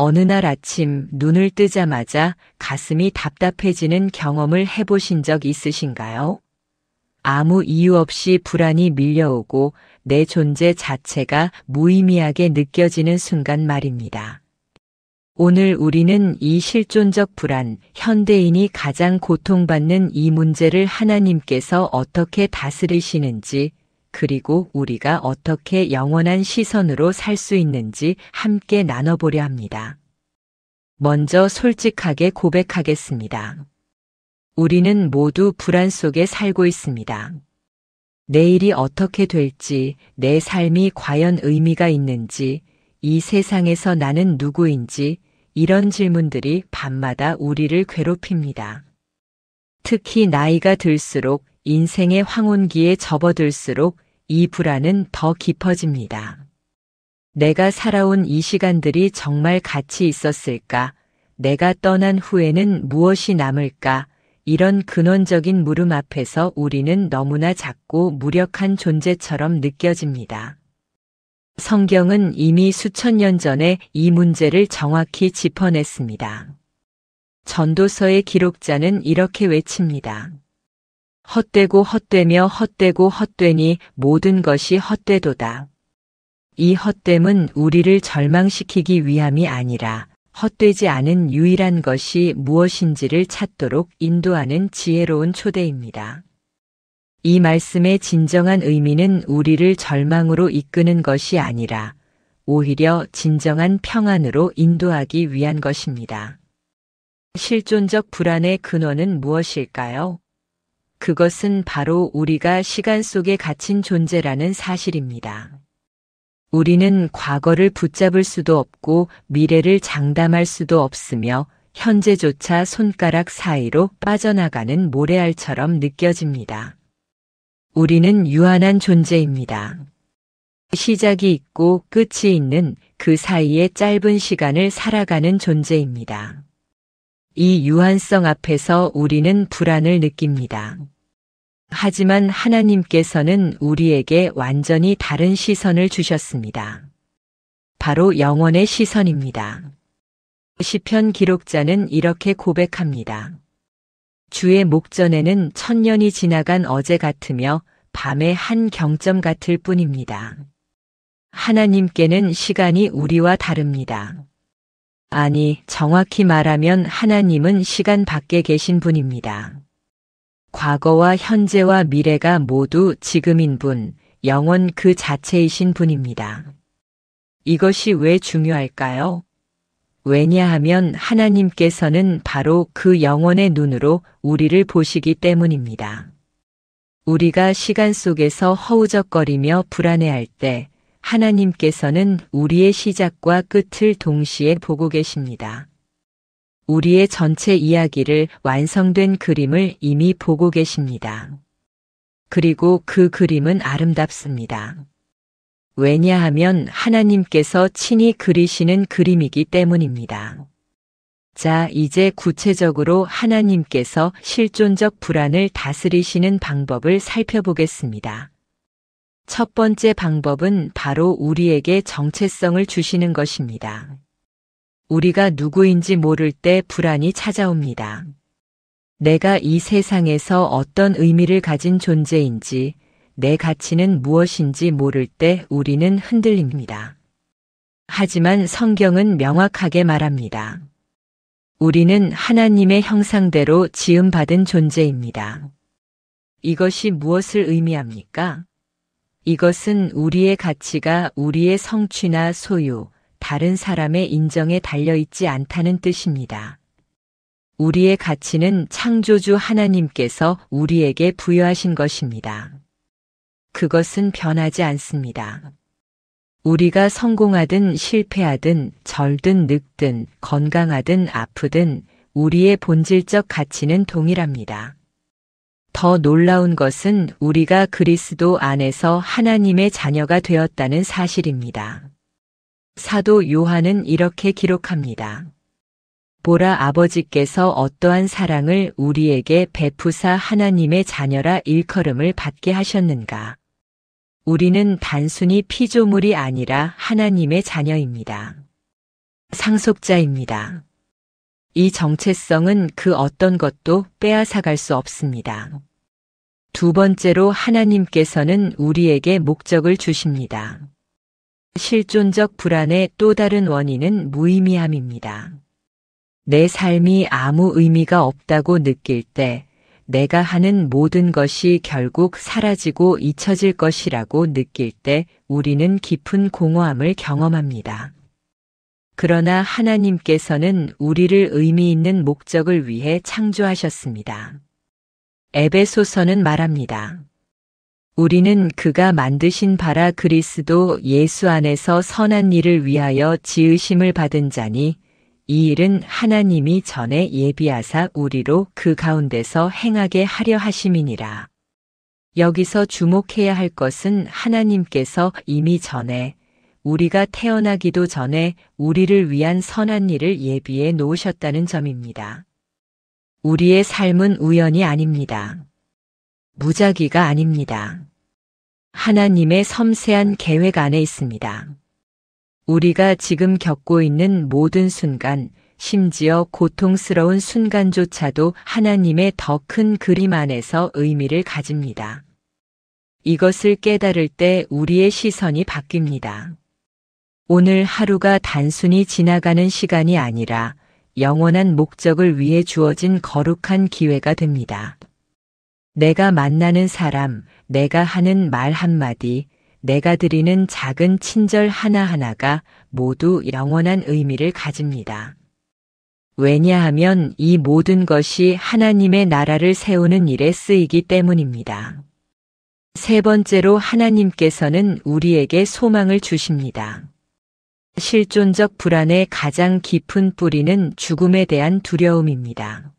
어느 날 아침 눈을 뜨자마자 가슴이 답답해지는 경험을 해보신 적 있으신가요? 아무 이유 없이 불안이 밀려오고 내 존재 자체가 무의미하게 느껴지는 순간 말입니다. 오늘 우리는 이 실존적 불안, 현대인이 가장 고통받는 이 문제를 하나님께서 어떻게 다스리시는지, 그리고 우리가 어떻게 영원한 시선으로 살 수 있는지 함께 나눠보려 합니다. 먼저 솔직하게 고백하겠습니다. 우리는 모두 불안 속에 살고 있습니다. 내일이 어떻게 될지, 내 삶이 과연 의미가 있는지, 이 세상에서 나는 누구인지, 이런 질문들이 밤마다 우리를 괴롭힙니다. 특히 나이가 들수록 인생의 황혼기에 접어들수록 이 불안은 더 깊어집니다. 내가 살아온 이 시간들이 정말 가치 있었을까? 내가 떠난 후에는 무엇이 남을까? 이런 근원적인 물음 앞에서 우리는 너무나 작고 무력한 존재처럼 느껴집니다. 성경은 이미 수천 년 전에 이 문제를 정확히 짚어냈습니다. 전도서의 기록자는 이렇게 외칩니다. 헛되고 헛되며 헛되고 헛되니 모든 것이 헛되도다. 이 헛됨은 우리를 절망시키기 위함이 아니라 헛되지 않은 유일한 것이 무엇인지를 찾도록 인도하는 지혜로운 초대입니다. 이 말씀의 진정한 의미는 우리를 절망으로 이끄는 것이 아니라 오히려 진정한 평안으로 인도하기 위한 것입니다. 실존적 불안의 근원은 무엇일까요? 그것은 바로 우리가 시간 속에 갇힌 존재라는 사실입니다. 우리는 과거를 붙잡을 수도 없고 미래를 장담할 수도 없으며 현재조차 손가락 사이로 빠져나가는 모래알처럼 느껴집니다. 우리는 유한한 존재입니다. 시작이 있고 끝이 있는 그 사이의 짧은 시간을 살아가는 존재입니다. 이 유한성 앞에서 우리는 불안을 느낍니다. 하지만 하나님께서는 우리에게 완전히 다른 시선을 주셨습니다. 바로 영원의 시선입니다. 시편 기록자는 이렇게 고백합니다. 주의 목전에는 천년이 지나간 어제 같으며 밤의 한 경점 같을 뿐입니다. 하나님께는 시간이 우리와 다릅니다. 아니, 정확히 말하면 하나님은 시간 밖에 계신 분입니다. 과거와 현재와 미래가 모두 지금인 분, 영원 그 자체이신 분입니다. 이것이 왜 중요할까요? 왜냐하면 하나님께서는 바로 그 영원의 눈으로 우리를 보시기 때문입니다. 우리가 시간 속에서 허우적거리며 불안해할 때 하나님께서는 우리의 시작과 끝을 동시에 보고 계십니다. 우리의 전체 이야기를 완성된 그림을 이미 보고 계십니다. 그리고 그 그림은 아름답습니다. 왜냐하면 하나님께서 친히 그리시는 그림이기 때문입니다. 자, 이제 구체적으로 하나님께서 실존적 불안을 다스리시는 방법을 살펴보겠습니다. 첫 번째 방법은 바로 우리에게 정체성을 주시는 것입니다. 우리가 누구인지 모를 때 불안이 찾아옵니다. 내가 이 세상에서 어떤 의미를 가진 존재인지, 내 가치는 무엇인지 모를 때 우리는 흔들립니다. 하지만 성경은 명확하게 말합니다. 우리는 하나님의 형상대로 지음받은 존재입니다. 이것이 무엇을 의미합니까? 이것은 우리의 가치가 우리의 성취나 소유, 다른 사람의 인정에 달려있지 않다는 뜻입니다. 우리의 가치는 창조주 하나님께서 우리에게 부여하신 것입니다. 그것은 변하지 않습니다. 우리가 성공하든 실패하든 절든 늙든 건강하든 아프든 우리의 본질적 가치는 동일합니다. 더 놀라운 것은 우리가 그리스도 안에서 하나님의 자녀가 되었다는 사실입니다. 사도 요한은 이렇게 기록합니다. 보라, 아버지께서 어떠한 사랑을 우리에게 베푸사 하나님의 자녀라 일컬음을 받게 하셨는가. 우리는 단순히 피조물이 아니라 하나님의 자녀입니다. 상속자입니다. 이 정체성은 그 어떤 것도 빼앗아갈 수 없습니다. 두 번째로 하나님께서는 우리에게 목적을 주십니다. 실존적 불안의 또 다른 원인은 무의미함입니다. 내 삶이 아무 의미가 없다고 느낄 때, 내가 하는 모든 것이 결국 사라지고 잊혀질 것이라고 느낄 때 우리는 깊은 공허함을 경험합니다. 그러나 하나님께서는 우리를 의미 있는 목적을 위해 창조하셨습니다. 에베소서는 말합니다. 우리는 그가 만드신 바라 그리스도 예수 안에서 선한 일을 위하여 지으심을 받은 자니 이 일은 하나님이 전에 예비하사 우리로 그 가운데서 행하게 하려 하심이니라. 여기서 주목해야 할 것은 하나님께서 이미 전에 우리가 태어나기도 전에 우리를 위한 선한 일을 예비해 놓으셨다는 점입니다. 우리의 삶은 우연이 아닙니다. 무작위가 아닙니다. 하나님의 섬세한 계획 안에 있습니다. 우리가 지금 겪고 있는 모든 순간, 심지어 고통스러운 순간조차도 하나님의 더 큰 그림 안에서 의미를 가집니다. 이것을 깨달을 때 우리의 시선이 바뀝니다. 오늘 하루가 단순히 지나가는 시간이 아니라 영원한 목적을 위해 주어진 거룩한 기회가 됩니다. 내가 만나는 사람, 내가 하는 말 한마디, 내가 드리는 작은 친절 하나하나가 모두 영원한 의미를 가집니다. 왜냐하면 이 모든 것이 하나님의 나라를 세우는 일에 쓰이기 때문입니다. 세 번째로 하나님께서는 우리에게 소망을 주십니다. 실존적 불안의 가장 깊은 뿌리는 죽음에 대한 두려움입니다.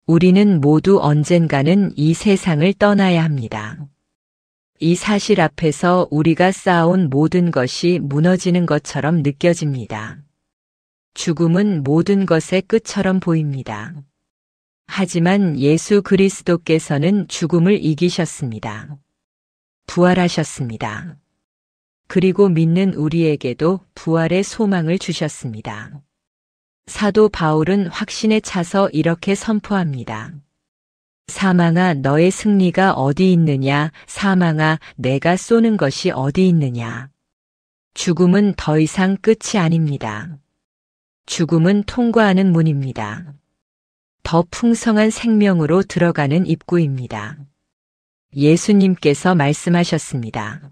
우리는 모두 언젠가는 이 세상을 떠나야 합니다. 이 사실 앞에서 우리가 쌓아온 모든 것이 무너지는 것처럼 느껴집니다. 죽음은 모든 것의 끝처럼 보입니다. 하지만 예수 그리스도께서는 죽음을 이기셨습니다. 부활하셨습니다. 그리고 믿는 우리에게도 부활의 소망을 주셨습니다. 사도 바울은 확신에 차서 이렇게 선포합니다. 사망아, 너의 승리가 어디 있느냐? 사망아, 내가 쏘는 것이 어디 있느냐? 죽음은 더 이상 끝이 아닙니다. 죽음은 통과하는 문입니다. 더 풍성한 생명으로 들어가는 입구입니다. 예수님께서 말씀하셨습니다.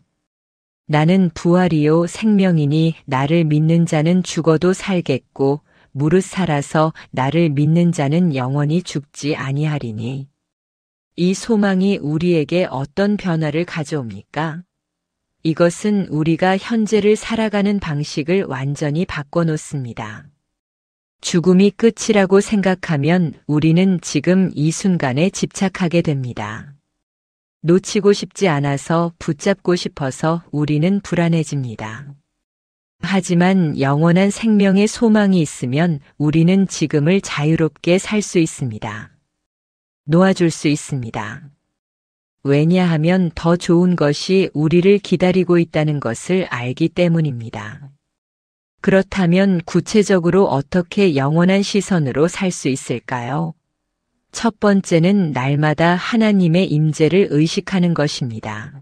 나는 부활이요 생명이니 나를 믿는 자는 죽어도 살겠고 무릇 살아서 나를 믿는 자는 영원히 죽지 아니하리니. 이 소망이 우리에게 어떤 변화를 가져옵니까? 이것은 우리가 현재를 살아가는 방식을 완전히 바꿔놓습니다. 죽음이 끝이라고 생각하면 우리는 지금 이 순간에 집착하게 됩니다. 놓치고 싶지 않아서 붙잡고 싶어서 우리는 불안해집니다. 하지만 영원한 생명의 소망이 있으면 우리는 지금을 자유롭게 살 수 있습니다. 놓아줄 수 있습니다. 왜냐하면 더 좋은 것이 우리를 기다리고 있다는 것을 알기 때문입니다. 그렇다면 구체적으로 어떻게 영원한 시선으로 살 수 있을까요? 첫 번째는 날마다 하나님의 임재를 의식하는 것입니다.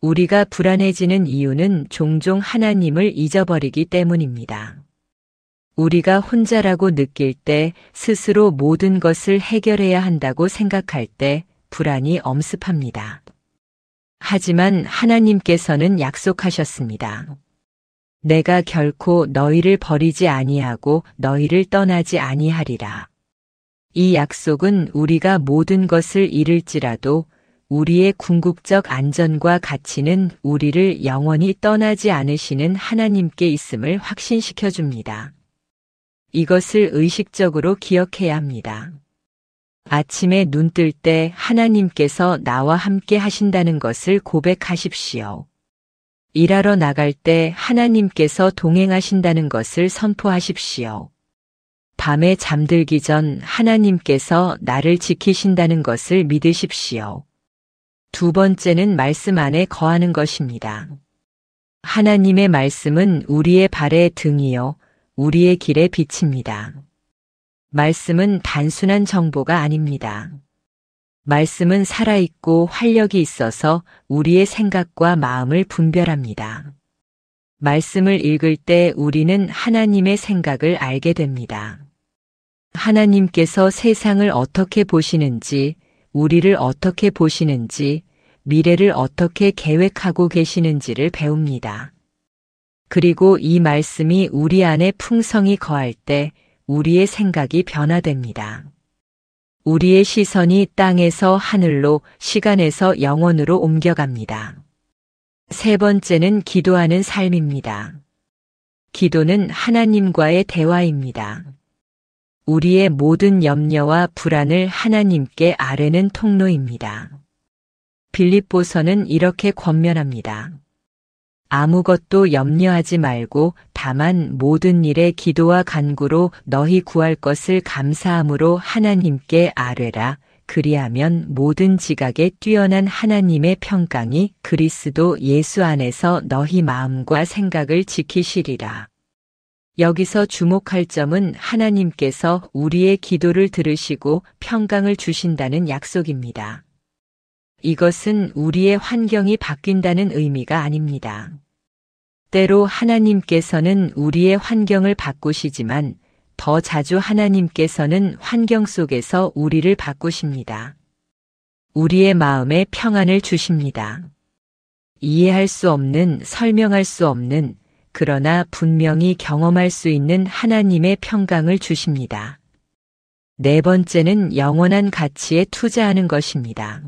우리가 불안해지는 이유는 종종 하나님을 잊어버리기 때문입니다. 우리가 혼자라고 느낄 때, 스스로 모든 것을 해결해야 한다고 생각할 때 불안이 엄습합니다. 하지만 하나님께서는 약속하셨습니다. 내가 결코 너희를 버리지 아니하고 너희를 떠나지 아니하리라. 이 약속은 우리가 모든 것을 잃을지라도 우리의 궁극적 안전과 가치는 우리를 영원히 떠나지 않으시는 하나님께 있음을 확신시켜 줍니다. 이것을 의식적으로 기억해야 합니다. 아침에 눈 뜰 때 하나님께서 나와 함께 하신다는 것을 고백하십시오. 일하러 나갈 때 하나님께서 동행하신다는 것을 선포하십시오. 밤에 잠들기 전 하나님께서 나를 지키신다는 것을 믿으십시오. 두 번째는 말씀 안에 거하는 것입니다. 하나님의 말씀은 우리의 발의 등이요, 우리의 길의 빛입니다. 말씀은 단순한 정보가 아닙니다. 말씀은 살아있고 활력이 있어서 우리의 생각과 마음을 분별합니다. 말씀을 읽을 때 우리는 하나님의 생각을 알게 됩니다. 하나님께서 세상을 어떻게 보시는지, 우리를 어떻게 보시는지, 미래를 어떻게 계획하고 계시는지를 배웁니다. 그리고 이 말씀이 우리 안에 풍성히 거할 때 우리의 생각이 변화됩니다. 우리의 시선이 땅에서 하늘로, 시간에서 영원으로 옮겨갑니다. 세 번째는 기도하는 삶입니다. 기도는 하나님과의 대화입니다. 우리의 모든 염려와 불안을 하나님께 아뢰는 통로입니다. 빌립보서는 이렇게 권면합니다. 아무것도 염려하지 말고 다만 모든 일에 기도와 간구로 너희 구할 것을 감사함으로 하나님께 아뢰라. 그리하면 모든 지각에 뛰어난 하나님의 평강이 그리스도 예수 안에서 너희 마음과 생각을 지키시리라. 여기서 주목할 점은 하나님께서 우리의 기도를 들으시고 평강을 주신다는 약속입니다. 이것은 우리의 환경이 바뀐다는 의미가 아닙니다. 때로 하나님께서는 우리의 환경을 바꾸시지만 더 자주 하나님께서는 환경 속에서 우리를 바꾸십니다. 우리의 마음에 평안을 주십니다. 이해할 수 없는, 설명할 수 없는, 그러나 분명히 경험할 수 있는 하나님의 평강을 주십니다. 네 번째는 영원한 가치에 투자하는 것입니다.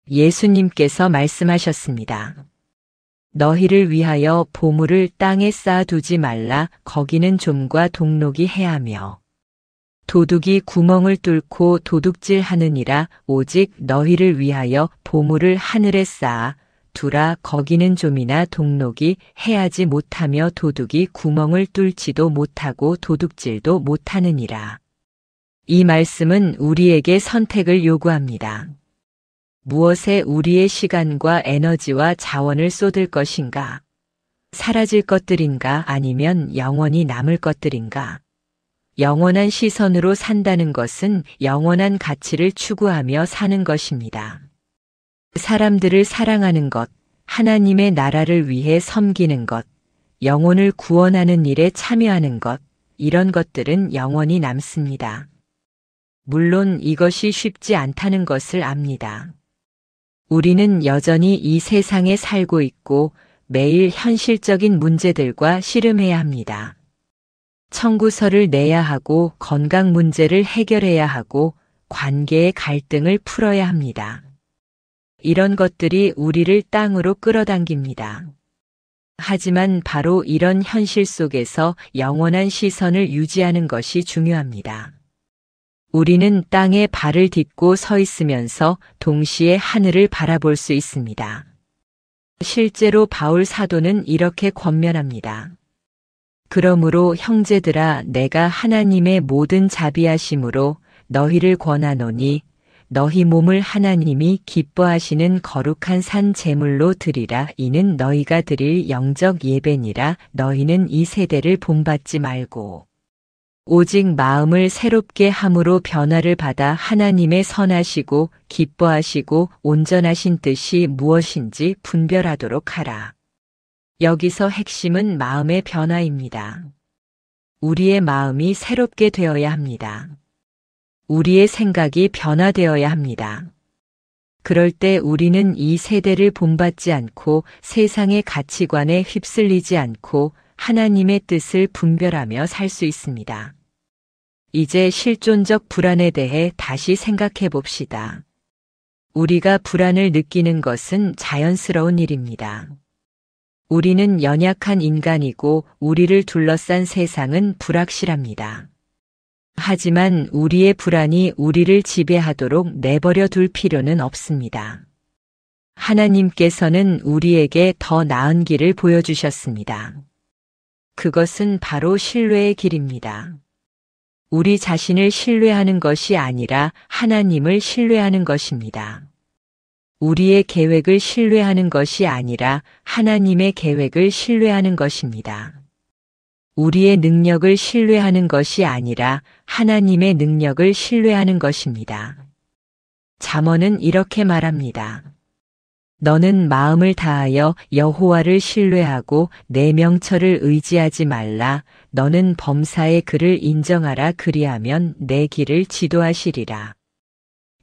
예수님께서 말씀하셨습니다. 너희를 위하여 보물을 땅에 쌓아두지 말라. 거기는 좀과 동록이 해하며 도둑이 구멍을 뚫고 도둑질하느니라. 오직 너희를 위하여 보물을 하늘에 쌓아 두라. 거기는 좀이나 동록이 해하지 못하며 도둑이 구멍을 뚫지도 못하고 도둑질도 못하느니라. 이 말씀은 우리에게 선택을 요구합니다. 무엇에 우리의 시간과 에너지와 자원을 쏟을 것인가? 사라질 것들인가 아니면 영원히 남을 것들인가? 영원한 시선으로 산다는 것은 영원한 가치를 추구하며 사는 것입니다. 사람들을 사랑하는 것, 하나님의 나라를 위해 섬기는 것, 영혼을 구원하는 일에 참여하는 것, 이런 것들은 영원히 남습니다. 물론 이것이 쉽지 않다는 것을 압니다. 우리는 여전히 이 세상에 살고 있고 매일 현실적인 문제들과 씨름해야 합니다. 청구서를 내야 하고 건강 문제를 해결해야 하고 관계의 갈등을 풀어야 합니다. 이런 것들이 우리를 땅으로 끌어당깁니다. 하지만 바로 이런 현실 속에서 영원한 시선을 유지하는 것이 중요합니다. 우리는 땅에 발을 딛고 서 있으면서 동시에 하늘을 바라볼 수 있습니다. 실제로 바울 사도는 이렇게 권면합니다. 그러므로 형제들아 내가 하나님의 모든 자비하심으로 너희를 권하노니 너희 몸을 하나님이 기뻐하시는 거룩한 산 제물로 드리라. 이는 너희가 드릴 영적 예배니라. 너희는 이 세대를 본받지 말고 오직 마음을 새롭게 함으로 변화를 받아 하나님의 선하시고 기뻐하시고 온전하신 뜻이 무엇인지 분별하도록 하라. 여기서 핵심은 마음의 변화입니다. 우리의 마음이 새롭게 되어야 합니다. 우리의 생각이 변화되어야 합니다. 그럴 때 우리는 이 세대를 본받지 않고 세상의 가치관에 휩쓸리지 않고 하나님의 뜻을 분별하며 살 수 있습니다. 이제 실존적 불안에 대해 다시 생각해 봅시다. 우리가 불안을 느끼는 것은 자연스러운 일입니다. 우리는 연약한 인간이고 우리를 둘러싼 세상은 불확실합니다. 하지만 우리의 불안이 우리를 지배하도록 내버려 둘 필요는 없습니다. 하나님께서는 우리에게 더 나은 길을 보여주셨습니다. 그것은 바로 신뢰의 길입니다. 우리 자신을 신뢰하는 것이 아니라 하나님을 신뢰하는 것입니다. 우리의 계획을 신뢰하는 것이 아니라 하나님의 계획을 신뢰하는 것입니다. 우리의 능력을 신뢰하는 것이 아니라 하나님의 능력을 신뢰하는 것입니다. 잠언은 이렇게 말합니다. 너는 마음을 다하여 여호와를 신뢰하고 내 명철을 의지하지 말라. 너는 범사의 그를 인정하라. 그리하면 내 길을 지도하시리라.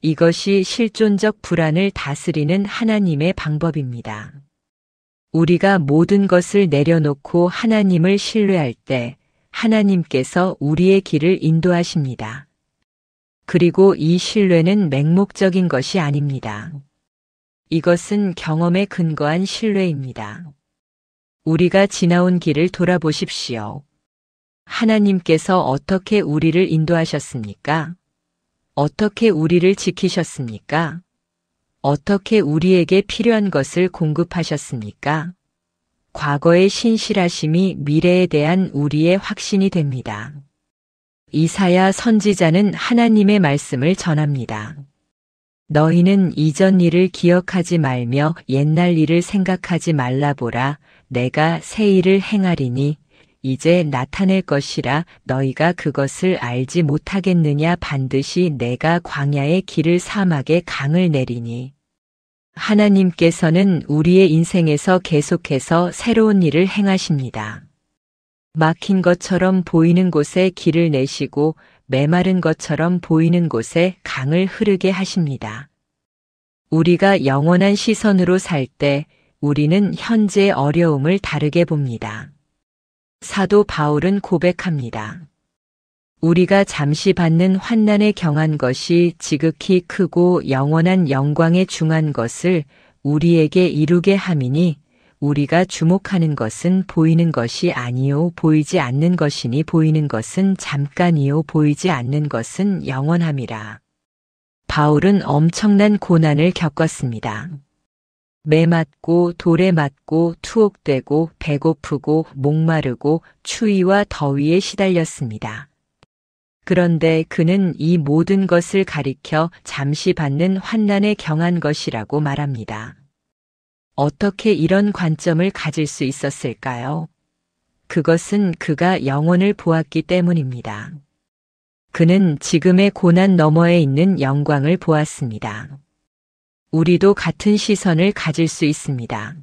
이것이 실존적 불안을 다스리는 하나님의 방법입니다. 우리가 모든 것을 내려놓고 하나님을 신뢰할 때 하나님께서 우리의 길을 인도하십니다. 그리고 이 신뢰는 맹목적인 것이 아닙니다. 이것은 경험에 근거한 신뢰입니다. 우리가 지나온 길을 돌아보십시오. 하나님께서 어떻게 우리를 인도하셨습니까? 어떻게 우리를 지키셨습니까? 어떻게 우리에게 필요한 것을 공급하셨습니까? 과거의 신실하심이 미래에 대한 우리의 확신이 됩니다. 이사야 선지자는 하나님의 말씀을 전합니다. 너희는 이전 일을 기억하지 말며 옛날 일을 생각하지 말라. 보라, 내가 새 일을 행하리니 이제 나타낼 것이라. 너희가 그것을 알지 못하겠느냐? 반드시 내가 광야의 길을 사막에 강을 내리니. 하나님께서는 우리의 인생에서 계속해서 새로운 일을 행하십니다. 막힌 것처럼 보이는 곳에 길을 내시고 메마른 것처럼 보이는 곳에 강을 흐르게 하십니다. 우리가 영원한 시선으로 살 때 우리는 현재의 어려움을 다르게 봅니다. 사도 바울은 고백합니다. 우리가 잠시 받는 환난에 경한 것이 지극히 크고 영원한 영광에 중한 것을 우리에게 이루게 함이니 우리가 주목하는 것은 보이는 것이 아니요 보이지 않는 것이니 보이는 것은 잠깐이요 보이지 않는 것은 영원함이라. 바울은 엄청난 고난을 겪었습니다. 매 맞고 돌에 맞고 투옥되고 배고프고 목마르고 추위와 더위에 시달렸습니다. 그런데 그는 이 모든 것을 가리켜 잠시 받는 환난에 경한 것이라고 말합니다. 어떻게 이런 관점을 가질 수 있었을까요? 그것은 그가 영원을 보았기 때문입니다. 그는 지금의 고난 너머에 있는 영광을 보았습니다. 우리도 같은 시선을 가질 수 있습니다.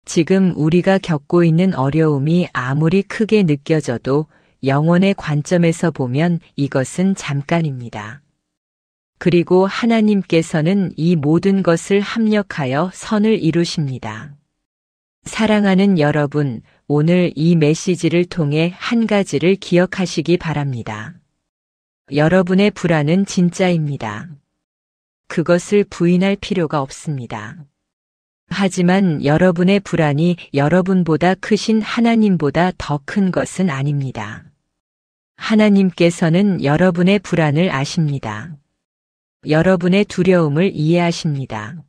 지금 우리가 겪고 있는 어려움이 아무리 크게 느껴져도 영원의 관점에서 보면 이것은 잠깐입니다. 그리고 하나님께서는 이 모든 것을 합력하여 선을 이루십니다. 사랑하는 여러분, 오늘 이 메시지를 통해 한 가지를 기억하시기 바랍니다. 여러분의 불안은 진짜입니다. 그것을 부인할 필요가 없습니다. 하지만 여러분의 불안이 여러분보다 크신 하나님보다 더 큰 것은 아닙니다. 하나님께서는 여러분의 불안을 아십니다. 여러분의 두려움을 이해하십니다.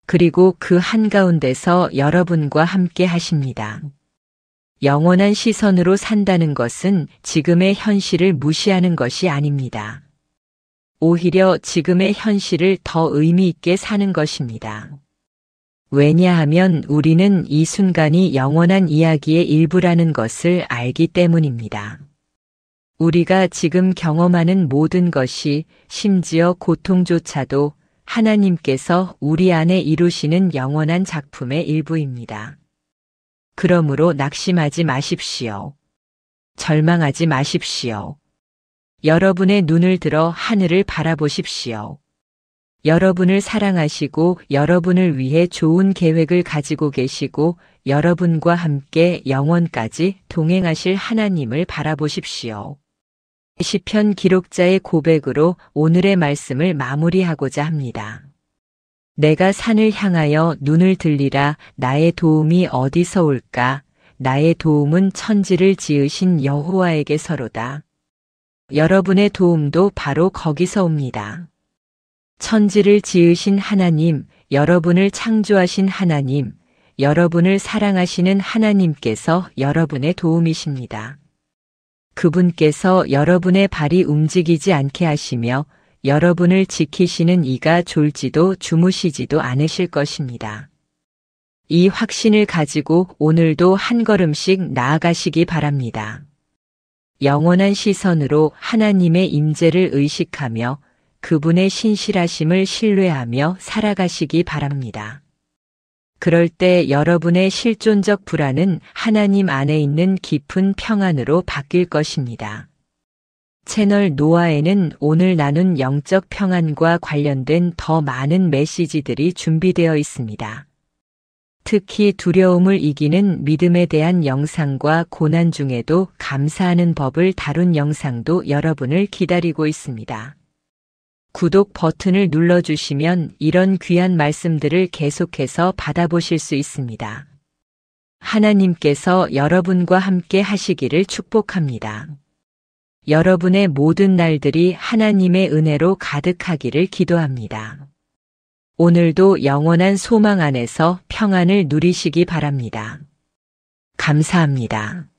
그리고 그 한가운데서 여러분과 함께 하십니다. 영원한 시선으로 산다는 것은 지금의 현실을 무시하는 것이 아닙니다. 오히려 지금의 현실을 더 의미 있게 사는 것입니다. 왜냐하면 우리는 이 순간이 영원한 이야기의 일부라는 것을 알기 때문입니다. 우리가 지금 경험하는 모든 것이 심지어 고통조차도 하나님께서 우리 안에 이루시는 영원한 작품의 일부입니다. 그러므로 낙심하지 마십시오. 절망하지 마십시오. 여러분의 눈을 들어 하늘을 바라보십시오. 여러분을 사랑하시고 여러분을 위해 좋은 계획을 가지고 계시고 여러분과 함께 영원까지 동행하실 하나님을 바라보십시오. 시편 기록자의 고백으로 오늘의 말씀을 마무리하고자 합니다. 내가 산을 향하여 눈을 들리라. 나의 도움이 어디서 올까? 나의 도움은 천지를 지으신 여호와에게서로다. 여러분의 도움도 바로 거기서 옵니다. 천지를 지으신 하나님, 여러분을 창조하신 하나님, 여러분을 사랑하시는 하나님께서 여러분의 도움이십니다. 그분께서 여러분의 발이 움직이지 않게 하시며 여러분을 지키시는 이가 졸지도 주무시지도 않으실 것입니다. 이 확신을 가지고 오늘도 한 걸음씩 나아가시기 바랍니다. 영원한 시선으로 하나님의 임재를 의식하며 그분의 신실하심을 신뢰하며 살아가시기 바랍니다. 그럴 때 여러분의 실존적 불안은 하나님 안에 있는 깊은 평안으로 바뀔 것입니다. 채널 노아에는 오늘 나눈 영적 평안과 관련된 더 많은 메시지들이 준비되어 있습니다. 특히 두려움을 이기는 믿음에 대한 영상과 고난 중에도 감사하는 법을 다룬 영상도 여러분을 기다리고 있습니다. 구독 버튼을 눌러주시면 이런 귀한 말씀들을 계속해서 받아보실 수 있습니다. 하나님께서 여러분과 함께 하시기를 축복합니다. 여러분의 모든 날들이 하나님의 은혜로 가득하기를 기도합니다. 오늘도 영원한 소망 안에서 평안을 누리시기 바랍니다. 감사합니다.